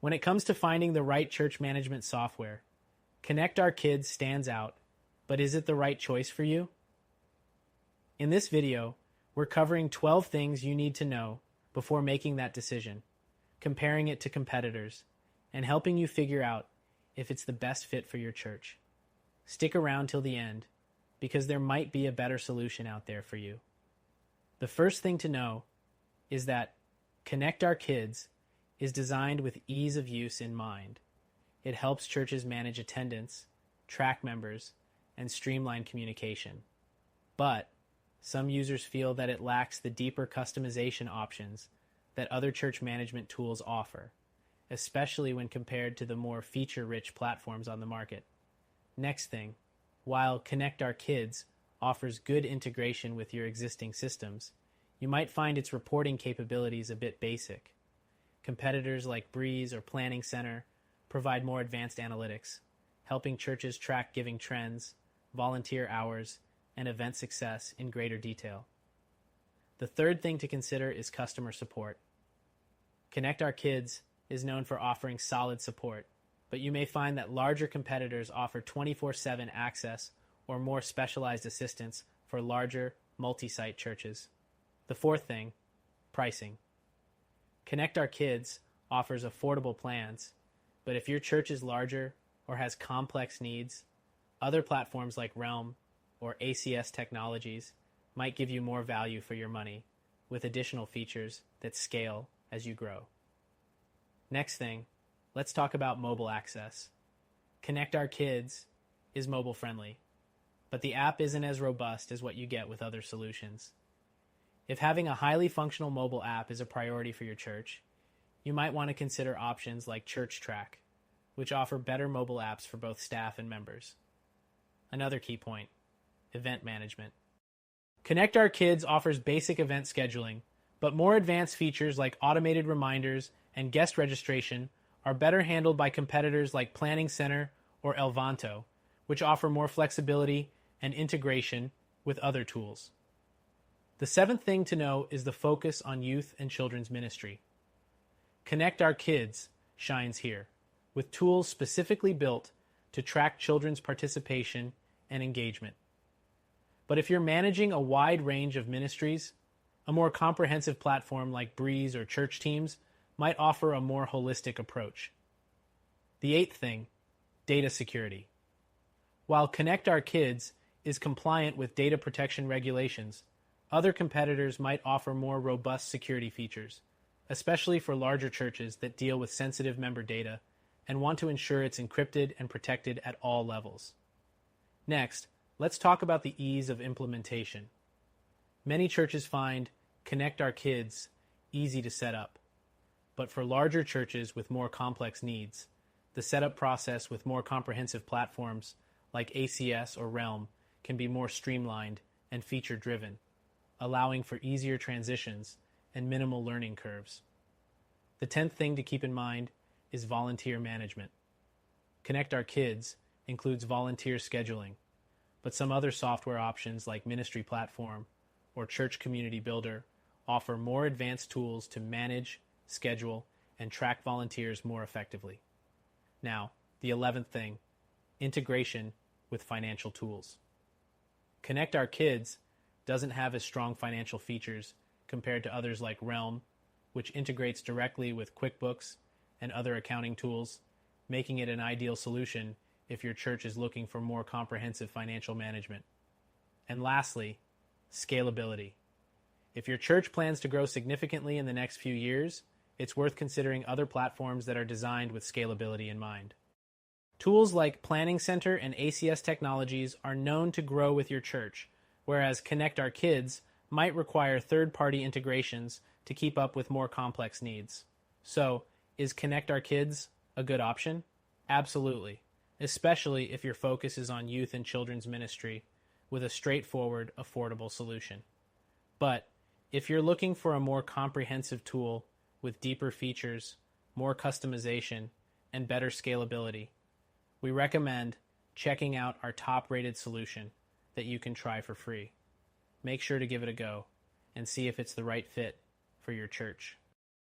When it comes to finding the right church management software, Connect Our Kids stands out, but is it the right choice for you? In this video, we're covering 12 things you need to know before making that decision, comparing it to competitors, and helping you figure out if it's the best fit for your church. Stick around till the end, because there might be a better solution out there for you. The first thing to know is that Connect Our Kids is designed with ease of use in mind. It helps churches manage attendance, track members, and streamline communication. But some users feel that it lacks the deeper customization options that other church management tools offer, especially when compared to the more feature-rich platforms on the market. Next thing, while Connect Our Kids offers good integration with your existing systems, you might find its reporting capabilities a bit basic. Competitors like Breeze or Planning Center provide more advanced analytics, helping churches track giving trends, volunteer hours, and event success in greater detail. The third thing to consider is customer support. Connect Our Kids is known for offering solid support, but you may find that larger competitors offer 24/7 access or more specialized assistance for larger, multi-site churches. The fourth thing, pricing. Connect Our Kids offers affordable plans, but if your church is larger or has complex needs, other platforms like Realm or ACS Technologies might give you more value for your money with additional features that scale as you grow. Next thing, let's talk about mobile access. Connect Our Kids is mobile friendly, but the app isn't as robust as what you get with other solutions. If having a highly functional mobile app is a priority for your church, you might want to consider options like ChurchTrack, which offer better mobile apps for both staff and members. Another key point, event management. Connect Our Kids offers basic event scheduling, but more advanced features like automated reminders and guest registration are better handled by competitors like Planning Center or Elvanto, which offer more flexibility and integration with other tools. The seventh thing to know is the focus on youth and children's ministry. Connect Our Kids shines here, with tools specifically built to track children's participation and engagement. But if you're managing a wide range of ministries, a more comprehensive platform like Breeze or Church Teams might offer a more holistic approach. The eighth thing, data security. While Connect Our Kids is compliant with data protection regulations, other competitors might offer more robust security features, especially for larger churches that deal with sensitive member data and want to ensure it's encrypted and protected at all levels. Next, let's talk about the ease of implementation. Many churches find Connect Our Kids easy to set up, but for larger churches with more complex needs, the setup process with more comprehensive platforms like ACS or Realm can be more streamlined and feature-driven, allowing for easier transitions and minimal learning curves. The 10th thing to keep in mind is volunteer management. Connect Our Kids includes volunteer scheduling, but some other software options like Ministry Platform or Church Community Builder offer more advanced tools to manage, schedule, and track volunteers more effectively. Now, the 11th thing, integration with financial tools. Connect Our Kids doesn't have as strong financial features compared to others like Realm, which integrates directly with QuickBooks and other accounting tools, making it an ideal solution if your church is looking for more comprehensive financial management. And lastly, scalability. If your church plans to grow significantly in the next few years, it's worth considering other platforms that are designed with scalability in mind. Tools like Planning Center and ACS Technologies are known to grow with your church, whereas Connect Our Kids might require third-party integrations to keep up with more complex needs. So, is Connect Our Kids a good option? Absolutely, especially if your focus is on youth and children's ministry with a straightforward, affordable solution. But if you're looking for a more comprehensive tool with deeper features, more customization, and better scalability, we recommend checking out our top-rated solution that you can try for free. Make sure to give it a go and see if it's the right fit for your church.